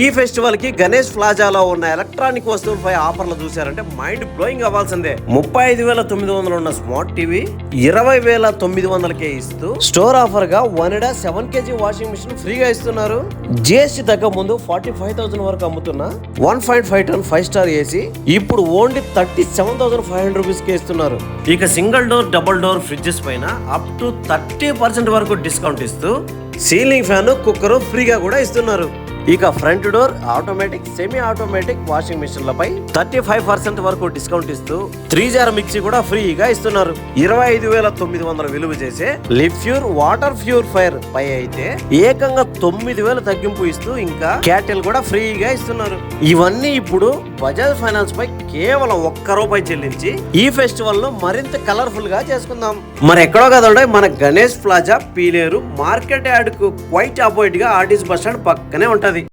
ఈ ఫెస్టివల్ కి గణేష్ ప్లాజాలో ఉన్న ఎలక్ట్రానిక్ వస్తువులపై ఆఫర్లు చూసారంటే మైండ్ బ్లోయింగ్ అవ్వాల్సిందే. 35,900 ఉన్న స్మార్ట్ టీవీ 20,900కే ఇస్తూ స్టోర్ ఆఫర్ గా వనిడా 7 kg వాషింగ్ మిషన్ ఫ్రీగా ఇస్తున్నారు. జిఎస్టీ తగ్గ ముందు 45,000 వరకు అమ్ముతున్న 1.5 ton 5-star ఏసీ ఇప్పుడు ఓన్లీ 37,500 రూపీస్ కే ఇస్తున్నారు. ఇక single door double door fridges పైన అప్ టు 30% వరకు డిస్కౌంట్ ఇస్తూ సీలింగ్ ఫ్యాన్ కుక్కర్ ఫ్రీగా కూడా ఇస్తున్నారు. ఇక front door automatic semi automatic washing మిషన్లపై 35% వరకు డిస్కౌంట్ ఇస్తూ 3 jar మిక్సీ కూడా ఫ్రీగా ఇస్తున్నారు. 25,900 విలువ చేసే లిప్యూర్ వాటర్ ప్యూరిఫైయర్ పై అయితే ఏకంగా 9,000 తగ్గింపు ఇస్తూ ఇంకా క్యాటిల్ కూడా ఫ్రీగా ఇస్తున్నారు. ఇవన్నీ ఇప్పుడు బజాజ్ ఫైనాన్స్ పై కేవలం ₹1 చెల్లించి ఈ ఫెస్టివల్ ను మరింత కలర్ఫుల్ గా చేసుకుందాం. మరి ఎక్కడో కదండి మన Ganesh plaza Pileru market yard కు క్వైట్ అపోజిట్ గా ఆర్టీసీ బస్ స్టాండ్ పక్కనే ఉంటది.